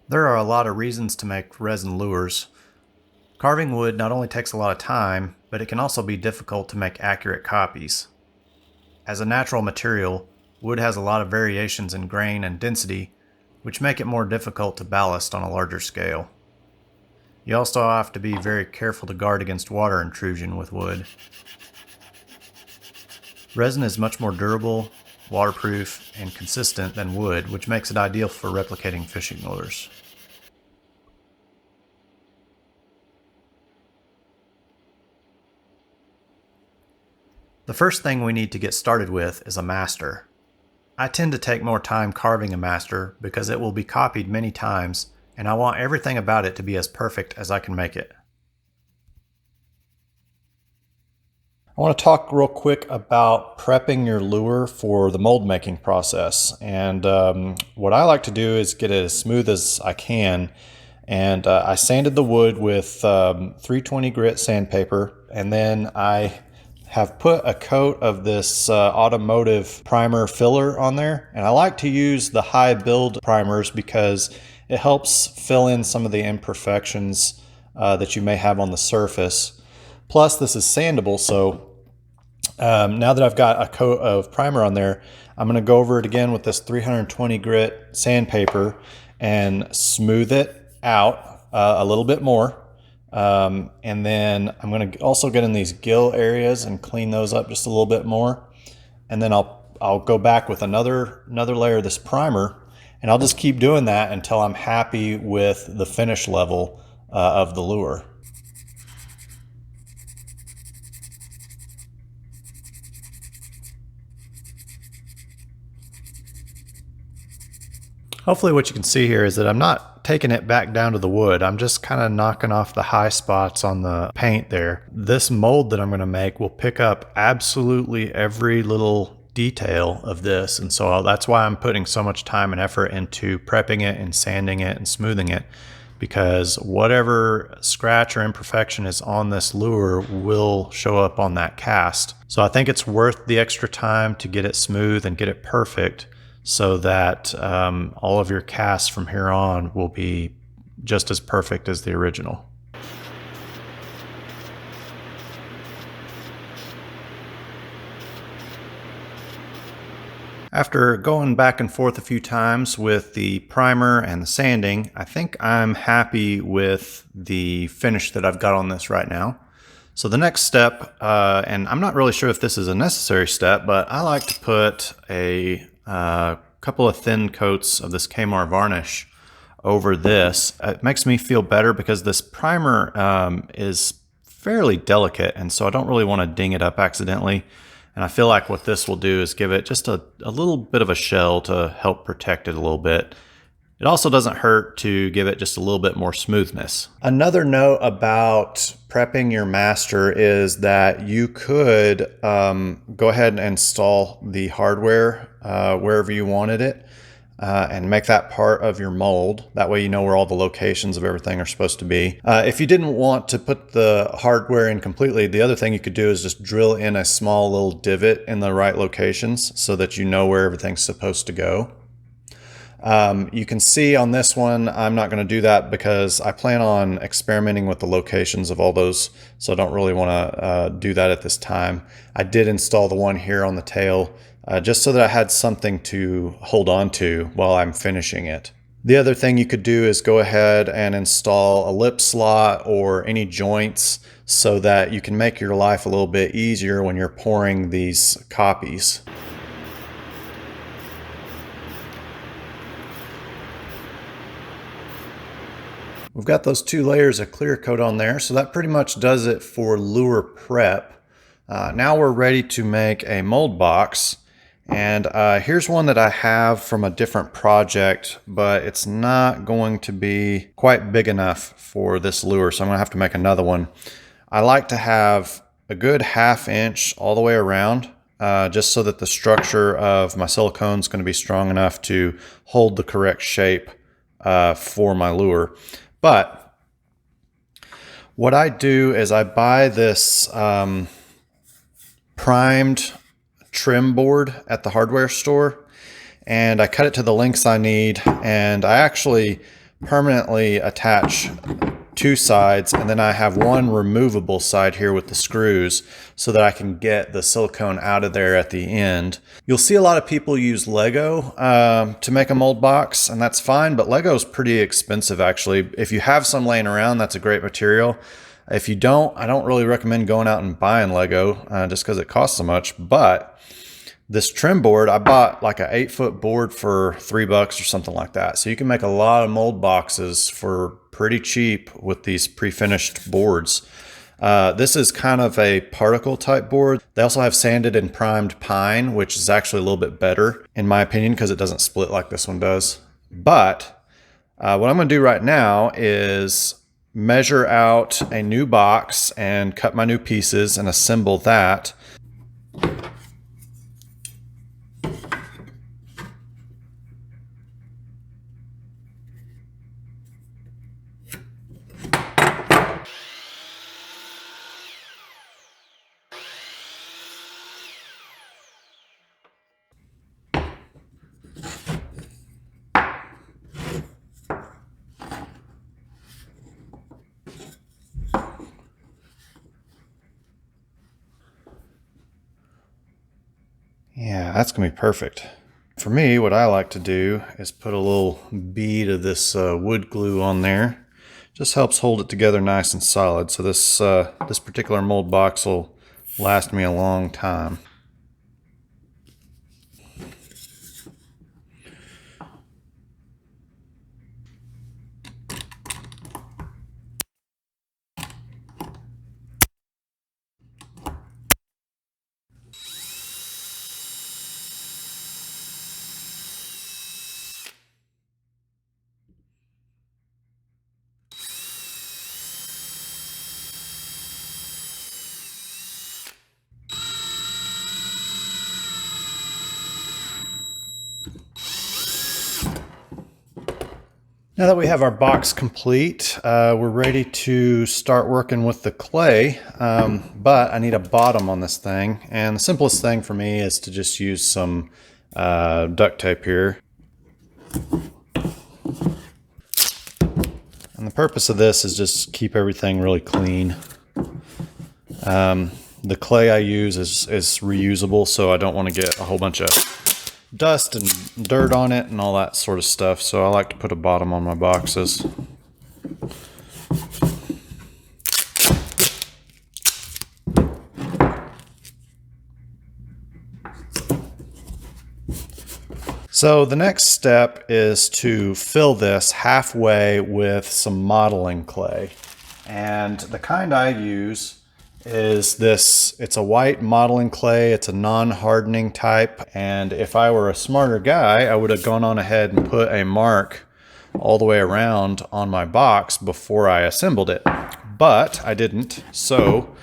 There are a lot of reasons to make resin lures. Carving wood not only takes a lot of time, but it can also be difficult to make accurate copies. As a natural material, wood has a lot of variations in grain and density, which make it more difficult to ballast on a larger scale. You also have to be very careful to guard against water intrusion with wood. Resin is much more durable, waterproof, and consistent than wood, which makes it ideal for replicating fishing lures. The first thing we need to get started with is a master. I tend to take more time carving a master because it will be copied many times, and I want everything about it to be as perfect as I can make it. I want to talk real quick about prepping your lure for the mold making process. And what I like to do is get it as smooth as I can. And I sanded the wood with 320 grit sandpaper, and then I have put a coat of this automotive primer filler on there. And I like to use the high build primers because it helps fill in some of the imperfections that you may have on the surface. Plus, this is sandable, so now that I've got a coat of primer on there, I'm going to go over it again with this 320 grit sandpaper and smooth it out a little bit more. And then I'm going to also get in these gill areas and clean those up just a little bit more. And then I'll go back with another layer of this primer, and I'll just keep doing that until I'm happy with the finish level of the lure. Hopefully what you can see here is that I'm not taking it back down to the wood. I'm just kind of knocking off the high spots on the paint there. This mold that I'm going to make will pick up absolutely every little detail of this, and so that's why I'm putting so much time and effort into prepping it and sanding it and smoothing it, because whatever scratch or imperfection is on this lure will show up on that cast. So I think it's worth the extra time to get it smooth and get it perfect, so that all of your casts from here on will be just as perfect as the original. After going back and forth a few times with the primer and the sanding, I think I'm happy with the finish that I've got on this right now. So the next step, and I'm not really sure if this is a necessary step, but I like to put a couple of thin coats of this Kmart varnish over this. It makes me feel better because this primer is fairly delicate, and so I don't really want to ding it up accidentally. And I feel like what this will do is give it just a little bit of a shell to help protect it a little bit. It also doesn't hurt to give it just a little bit more smoothness. Another note about prepping your master is that you could go ahead and install the hardware wherever you wanted it and make that part of your mold. That way you know where all the locations of everything are supposed to be. If you didn't want to put the hardware in completely, the other thing you could do is just drill in a small little divot in the right locations so that you know where everything's supposed to go. You can see on this one, I'm not going to do that because I plan on experimenting with the locations of all those, so I don't really want to do that at this time. I did install the one here on the tail just so that I had something to hold on to while I'm finishing it. The other thing you could do is go ahead and install a lip slot or any joints so that you can make your life a little bit easier when you're pouring these copies. We've got those two layers of clear coat on there, so that pretty much does it for lure prep. Now we're ready to make a mold box, and here's one that I have from a different project, but it's not going to be quite big enough for this lure, so I'm going to have to make another one. I like to have a good 1/2 inch all the way around, just so that the structure of my silicone is going to be strong enough to hold the correct shape for my lure. But what I do is I buy this primed trim board at the hardware store, and I cut it to the lengths I need, and I actually permanently attach two sides, and then I have one removable side here with the screws so that I can get the silicone out of there at the end. You'll see a lot of people use Lego to make a mold box, and that's fine, but Lego is pretty expensive actually. If you have some laying around, that's a great material. If you don't, I don't really recommend going out and buying Lego just because it costs so much. But this trim board, I bought like an 8-foot board for $3 or something like that. So you can make a lot of mold boxes for pretty cheap with these pre-finished boards. This is kind of a particle type board. They also have sanded and primed pine, which is actually a little bit better in my opinion because it doesn't split like this one does. But what I'm going to do right now is measure out a new box and cut my new pieces and assemble that. Yeah, that's gonna be perfect. For me, what I like to do is put a little bead of this wood glue on there. Just helps hold it together nice and solid. So this particular mold box will last me a long time. Now that we have our box complete, we're ready to start working with the clay, but I need a bottom on this thing. And the simplest thing for me is to just use some duct tape here. And the purpose of this is just keep everything really clean. The clay I use is reusable, so I don't want to get a whole bunch of dust and dirt on it and all that sort of stuff. So I like to put a bottom on my boxes. So the next step is to fill this halfway with some modeling clay. And the kind I use is this. It's a white modeling clay. It's a non-hardening type. And if I were a smarter guy, I would have gone on ahead and put a mark all the way around on my box before I assembled it. But I didn't. So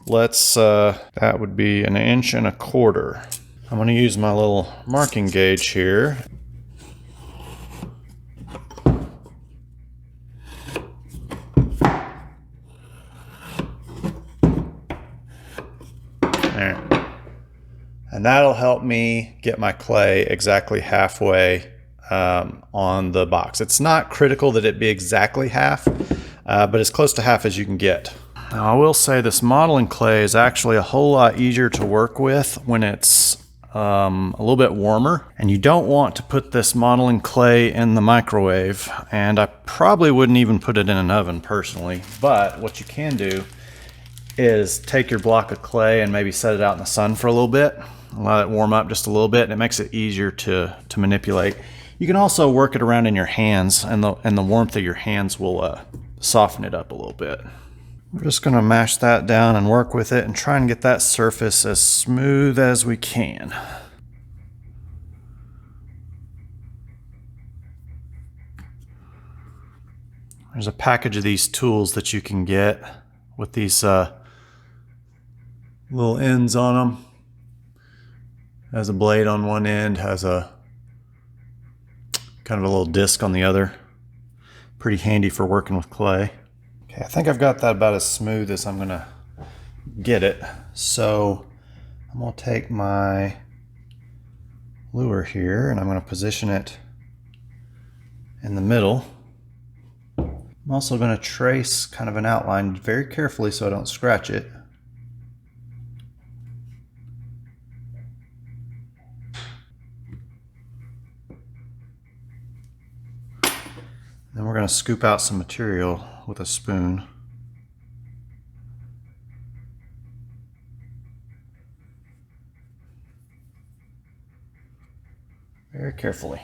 let's, that would be 1.25 inches. I'm going to use my little marking gauge here. There. And that'll help me get my clay exactly halfway on the box. It's not critical that it be exactly half, but as close to half as you can get. Now I will say this modeling clay is actually a whole lot easier to work with when it's a little bit warmer, and you don't want to put this modeling clay in the microwave, and I probably wouldn't even put it in an oven personally. But what you can do is take your block of clay and maybe set it out in the sun for a little bit, let it warm up just a little bit, and it makes it easier to manipulate. You can also work it around in your hands, and the warmth of your hands will soften it up a little bit. We're just going to mash that down and work with it and try and get that surface as smooth as we can. There's a package of these tools that you can get with these little ends on them. Has a blade on one end, has a kind of a little disc on the other. Pretty handy for working with clay. Okay, I think I've got that about as smooth as I'm gonna get it. So I'm gonna take my lure here and I'm gonna position it in the middle. I'm also going to trace kind of an outline very carefully so I don't scratch it. Then we're going to scoop out some material with a spoon. Very carefully.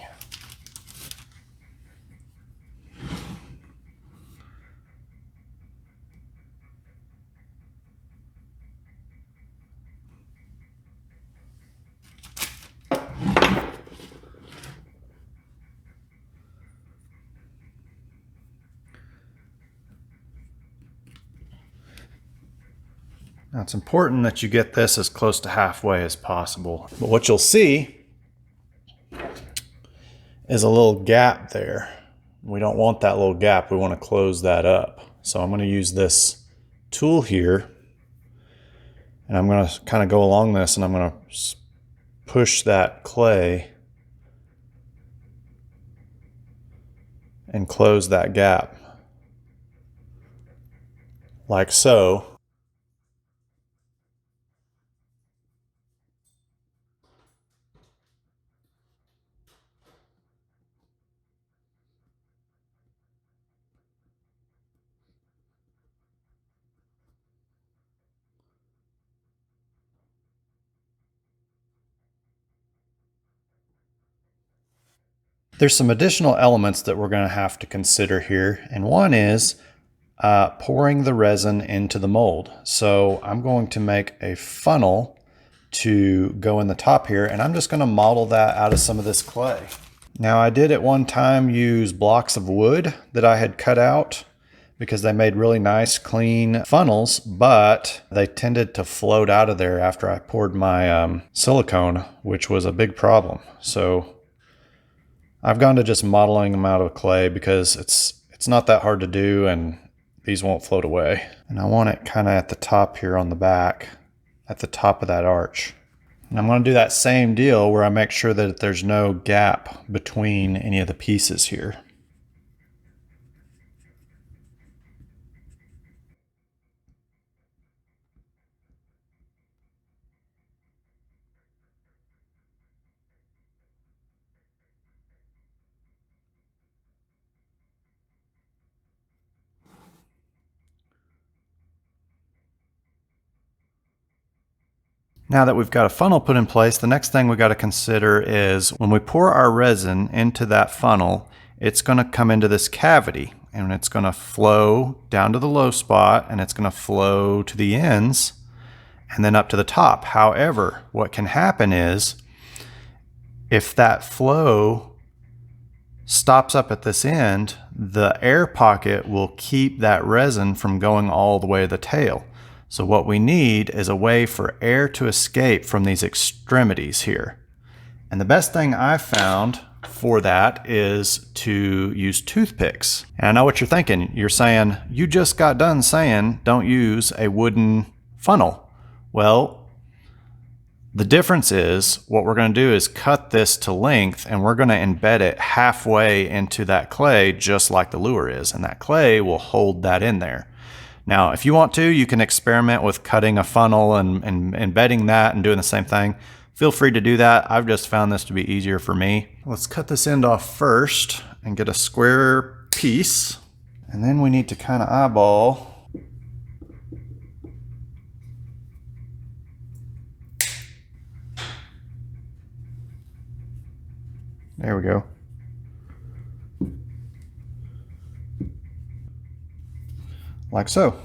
Now it's important that you get this as close to halfway as possible. But what you'll see is a little gap there. We don't want that little gap. We want to close that up. So I'm going to use this tool here, and I'm going to kind of go along this, and I'm going to push that clay and close that gap like so. There's some additional elements that we're going to have to consider here, and one is pouring the resin into the mold. So I'm going to make a funnel to go in the top here, and I'm just going to model that out of some of this clay. Now I did at one time use blocks of wood that I had cut out because they made really nice clean funnels, but they tended to float out of there after I poured my silicone, which was a big problem. So I've gone to just modeling them out of clay because it's not that hard to do, and these won't float away. And I want it kind of at the top here on the back, at the top of that arch. And I'm going to do that same deal where I make sure that there's no gap between any of the pieces here. Now that we've got a funnel put in place, the next thing we got to consider is when we pour our resin into that funnel, it's going to come into this cavity, and it's going to flow down to the low spot, and it's going to flow to the ends and then up to the top. However, what can happen is if that flow stops up at this end, the air pocket will keep that resin from going all the way to the tail. So what we need is a way for air to escape from these extremities here. And the best thing I've found for that is to use toothpicks. And I know what you're thinking. You're saying, you just got done saying don't use a wooden funnel. Well, the difference is what we're going to do is cut this to length, and we're going to embed it halfway into that clay just like the lure is. And that clay will hold that in there. Now, if you want to, you can experiment with cutting a funnel and embedding that and doing the same thing. Feel free to do that. I've just found this to be easier for me. Let's cut this end off first and get a square piece. And then we need to kind of eyeball. There we go. Like so.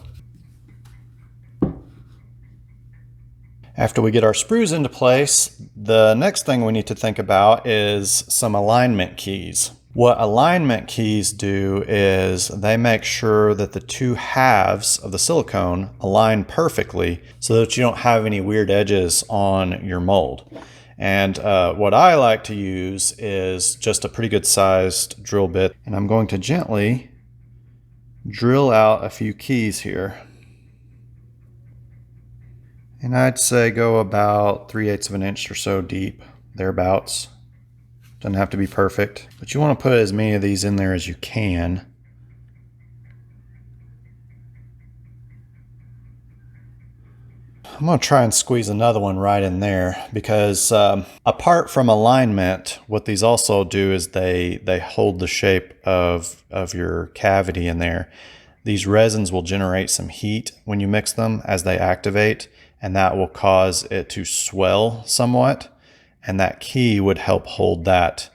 After we get our sprues into place, the next thing we need to think about is some alignment keys. What alignment keys do is they make sure that the two halves of the silicone align perfectly so that you don't have any weird edges on your mold. And what I like to use is just a pretty good sized drill bit, and I'm going to gently drill out a few keys here. And I'd say go about 3/8 of an inch or so deep, thereabouts. Doesn't have to be perfect, but you want to put as many of these in there as you can. I'm going to try and squeeze another one right in there because apart from alignment, what these also do is they hold the shape of your cavity in there. These resins will generate some heat when you mix them as they activate, and that will cause it to swell somewhat. And that key would help hold that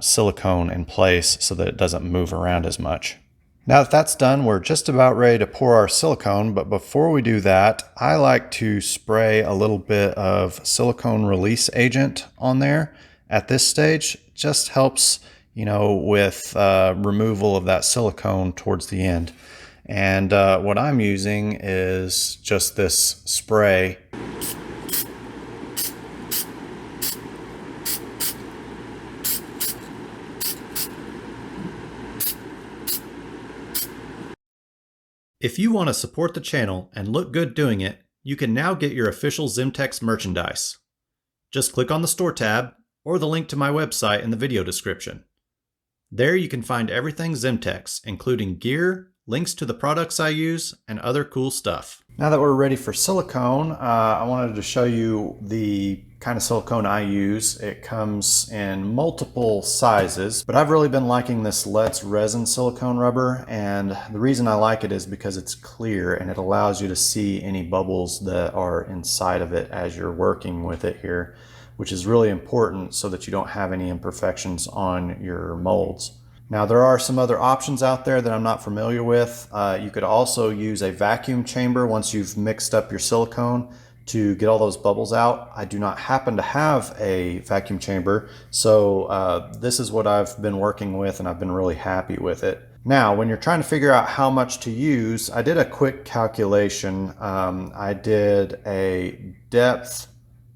silicone in place so that it doesn't move around as much. Now that that's done, we're just about ready to pour our silicone, but before we do that, I like to spray a little bit of silicone release agent on there at this stage. It just helps, you know, with removal of that silicone towards the end. And what I'm using is just this spray. If you want to support the channel and look good doing it, you can now get your official Zimtex merchandise. Just click on the store tab or the link to my website in the video description. There you can find everything Zimtex, including gear, links to the products I use, and other cool stuff. Now that we're ready for silicone, I wanted to show you the kind of silicone I use. It comes in multiple sizes, but I've really been liking this Let's resin silicone rubber, and the reason I like it is because it's clear and it allows you to see any bubbles that are inside of it as you're working with it here, which is really important so that you don't have any imperfections on your molds. Now there are some other options out there that I'm not familiar with. You could also use a vacuum chamber once you've mixed up your silicone to get all those bubbles out. I do not happen to have a vacuum chamber, so this is what I've been working with and I've been really happy with it. Now, when you're trying to figure out how much to use, I did a quick calculation. I did a depth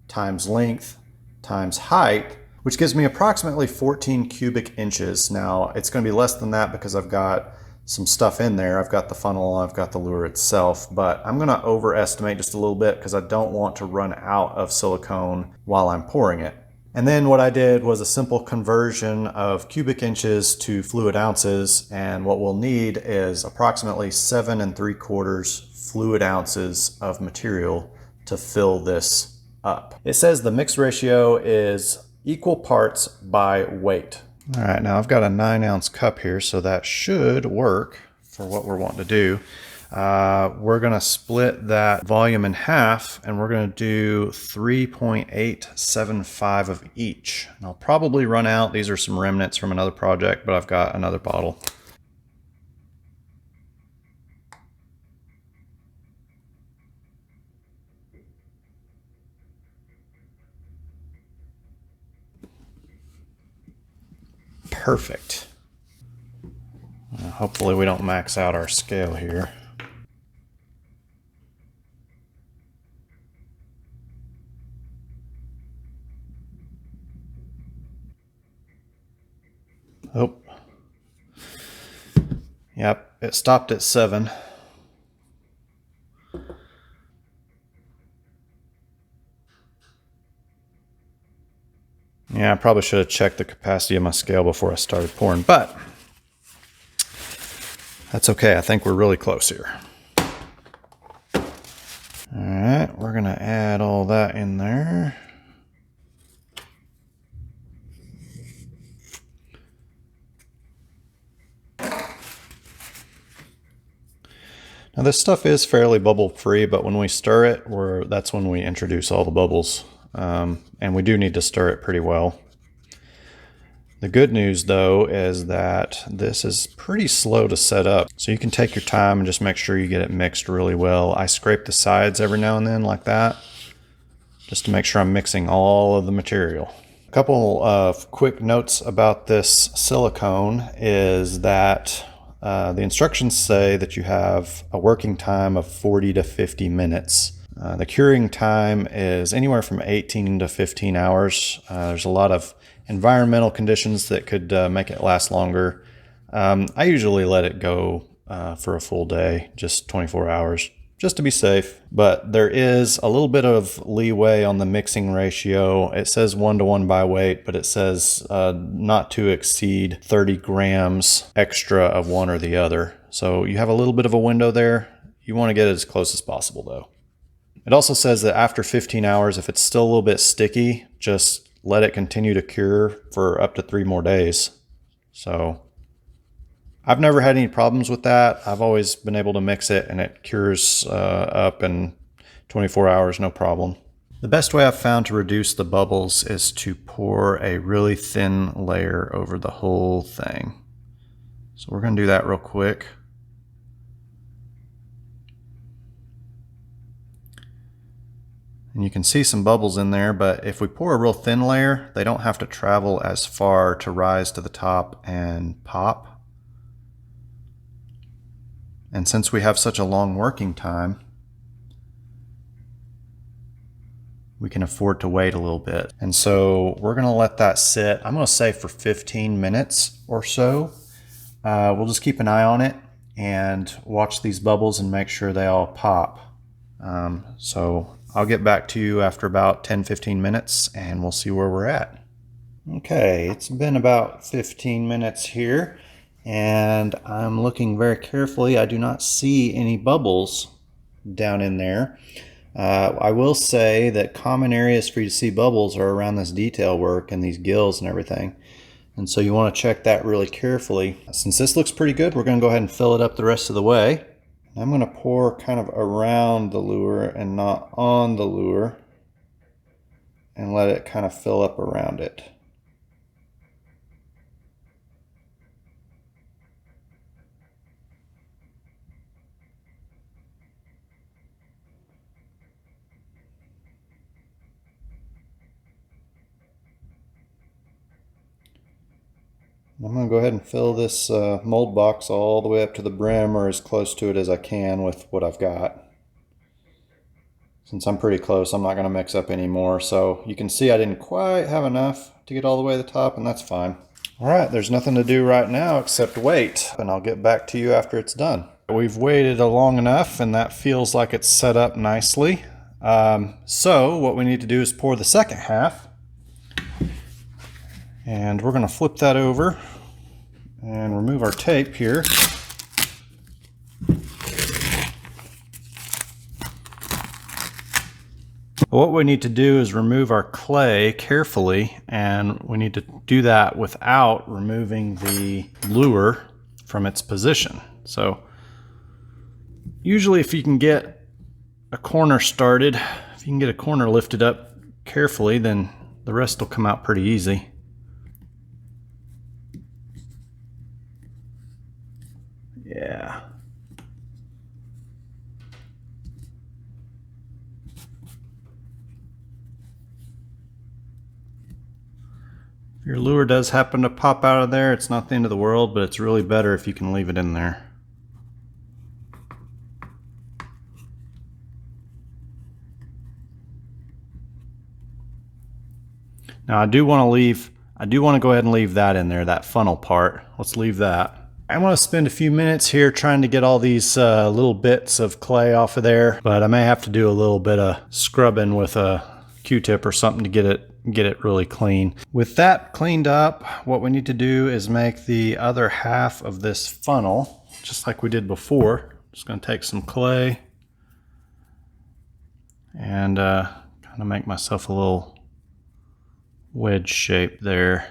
times length times height, which gives me approximately 14 cubic inches. Now, it's going to be less than that because I've got some stuff in there. I've got the funnel, I've got the lure itself, but I'm going to overestimate just a little bit because I don't want to run out of silicone while I'm pouring it. And then what I did was a simple conversion of cubic inches to fluid ounces, and what we'll need is approximately 7 3/4 fluid ounces of material to fill this up. It says the mix ratio is equal parts by weight. All right, now I've got a 9-ounce cup here, so that should work for what we're wanting to do. We're gonna split that volume in half, and we're gonna do 3.875 of each. And I'll probably run out. These are some remnants from another project, but I've got another bottle. Perfect. Hopefully we don't max out our scale here. Oh. Yep, it stopped at 7. Yeah, I probably should have checked the capacity of my scale before I started pouring, but that's okay. I think we're really close here. All right, we're gonna add all that in there. Now this stuff is fairly bubble free, but when we stir it, that's when we introduce all the bubbles. And we do need to stir it pretty well. The good news though is that this is pretty slow to set up. So you can take your time and just make sure you get it mixed really well. I scrape the sides every now and then like that, just to make sure I'm mixing all of the material. A couple of quick notes about this silicone is that the instructions say that you have a working time of 40 to 50 minutes. The curing time is anywhere from 18 to 15 hours. There's a lot of environmental conditions that could make it last longer. I usually let it go for a full day, just 24 hours, just to be safe. But there is a little bit of leeway on the mixing ratio. It says 1:1 by weight, but it says not to exceed 30 grams extra of one or the other. So you have a little bit of a window there. You want to get it as close as possible though. It also says that after 15 hours, if it's still a little bit sticky, just let it continue to cure for up to 3 more days. So I've never had any problems with that. I've always been able to mix it and it cures up in 24 hours, no problem. The best way I've found to reduce the bubbles is to pour a really thin layer over the whole thing. So we're going to do that real quick. And you can see some bubbles in there, but if we pour a real thin layer, they don't have to travel as far to rise to the top and pop. And since we have such a long working time, we can afford to wait a little bit. And so we're going to let that sit, I'm going to say for 15 minutes or so. We'll just keep an eye on it and watch these bubbles and make sure they all pop. So I'll get back to you after about 10-15 minutes and we'll see where we're at. Okay, it's been about 15 minutes here and I'm looking very carefully. I do not see any bubbles down in there. I will say that common areas for you to see bubbles are around this detail work and these gills and everything. And so you want to check that really carefully. Since this looks pretty good, we're going to go ahead and fill it up the rest of the way. I'm going to pour kind of around the lure and not on the lure and let it kind of fill up around it. I'm going to go ahead and fill this mold box all the way up to the brim or as close to it as I can with what I've got. Since I'm pretty close, I'm not going to mix up anymore. So you can see I didn't quite have enough to get all the way to the top, and that's fine. All right, there's nothing to do right now except wait, and I'll get back to you after it's done. We've waited long enough, and that feels like it's set up nicely. So what we need to do is pour the second half. And we're going to flip that over and remove our tape here. What we need to do is remove our clay carefully, and we need to do that without removing the lure from its position. So usually if you can get a corner started, if you can get a corner lifted up carefully, then the rest will come out pretty easy. Yeah. If your lure does happen to pop out of there, it's not the end of the world, but it's really better if you can leave it in there. Now I do want to go ahead and leave that in there, that funnel part. Let's leave that. I want to spend a few minutes here trying to get all these little bits of clay off of there, but I may have to do a little bit of scrubbing with a Q-tip or something to get it really clean. With that cleaned up, what we need to do is make the other half of this funnel, just like we did before. Just going to take some clay and kind of make myself a little wedge shape there.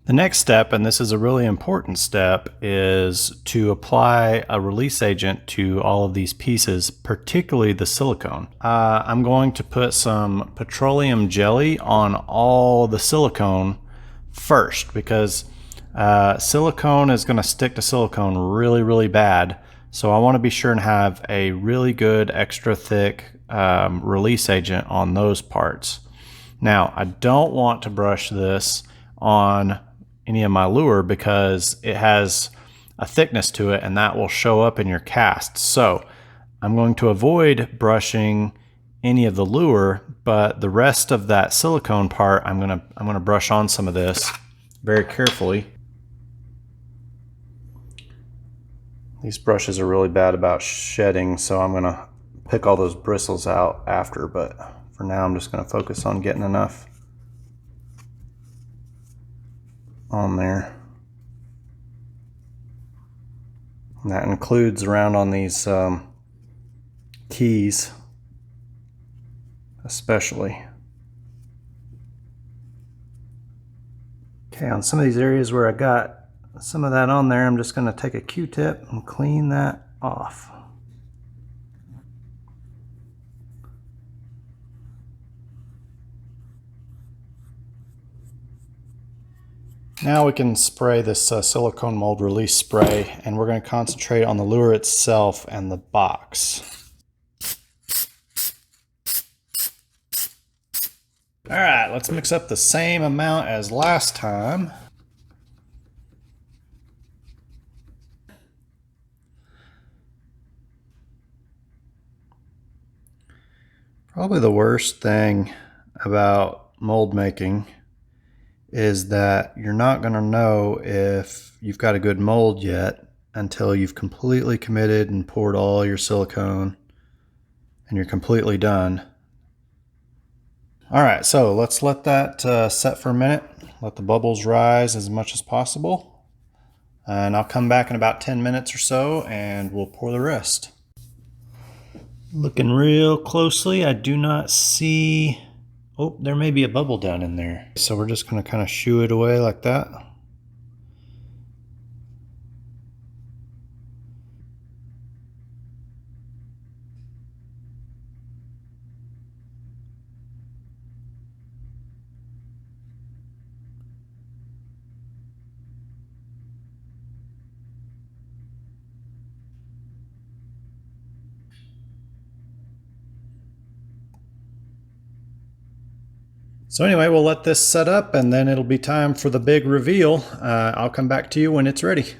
The next step, and this is a really important step, is to apply a release agent to all of these pieces, particularly the silicone. I'm going to put some petroleum jelly on all the silicone first because silicone is going to stick to silicone really bad. So I want to be sure and have a really good extra thick release agent on those parts. Now I don't want to brush this on any of my lure because it has a thickness to it and that will show up in your cast. So I'm going to avoid brushing any of the lure, but the rest of that silicone part I'm gonna brush on some of this very carefully. These brushes are really bad about shedding, so I'm gonna pick all those bristles out after, but For now, I'm just going to focus on getting enough on there. And that includes around on these keys especially. Okay, on some of these areas where I got some of that on there, I'm just going to take a Q-tip and clean that off. Now we can spray this silicone mold release spray, and we're going to concentrate on the lure itself and the box. All right, let's mix up the same amount as last time. Probably the worst thing about mold making is that you're not going to know if you've got a good mold yet until you've completely committed and poured all your silicone and you're completely done. All right, so let's let that set for a minute. Let the bubbles rise as much as possible. And I'll come back in about 10 minutes or so and we'll pour the rest. Looking real closely, I do not see... Oh, there may be a bubble down in there. So we're just going to kind of shoo it away like that. So anyway, we'll let this set up and then it'll be time for the big reveal. I'll come back to you when it's ready.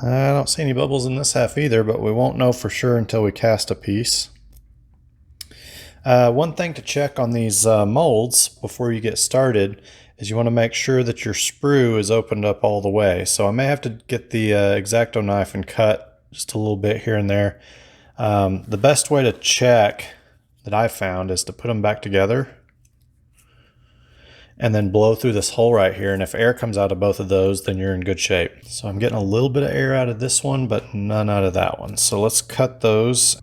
I don't see any bubbles in this half either, but we won't know for sure until we cast a piece. One thing to check on these molds before you get started is you want to make sure that your sprue is opened up all the way. So I may have to get the X-Acto knife and cut just a little bit here and there. The best way to check that I found is to put them back together and then blow through this hole right here. And if air comes out of both of those, then you're in good shape. So I'm getting a little bit of air out of this one, but none out of that one. So let's cut those.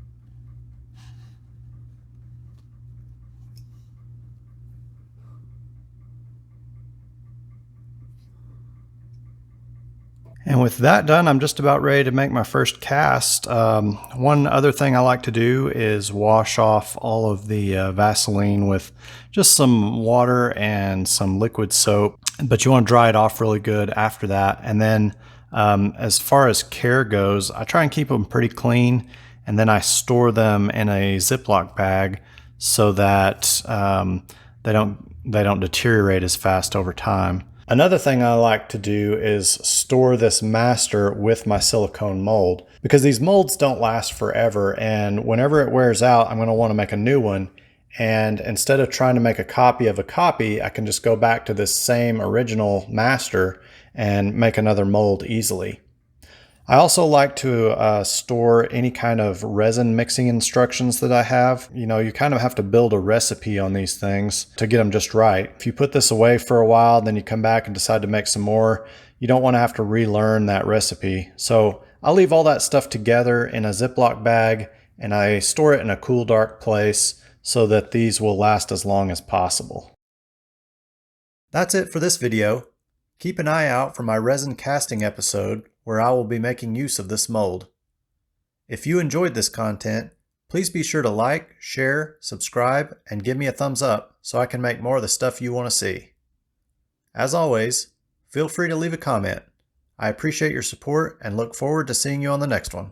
And with that done, I'm just about ready to make my first cast. One other thing I like to do is wash off all of the Vaseline with just some water and some liquid soap. But you want to dry it off really good after that. And then as far as care goes, I try and keep them pretty clean. And then I store them in a Ziploc bag so that they don't deteriorate as fast over time. Another thing I like to do is store this master with my silicone mold, because these molds don't last forever, and whenever it wears out, I'm going to want to make a new one. And instead of trying to make a copy of a copy, I can just go back to this same original master and make another mold easily. I also like to store any kind of resin mixing instructions that I have. You know, you kind of have to build a recipe on these things to get them just right. If you put this away for a while, then you come back and decide to make some more, you don't want to have to relearn that recipe. So I'll leave all that stuff together in a Ziploc bag and I store it in a cool, dark place so that these will last as long as possible. That's it for this video. Keep an eye out for my resin casting episode where I will be making use of this mold. If you enjoyed this content, please be sure to like, share, subscribe, and give me a thumbs up so I can make more of the stuff you want to see. As always, feel free to leave a comment. I appreciate your support and look forward to seeing you on the next one.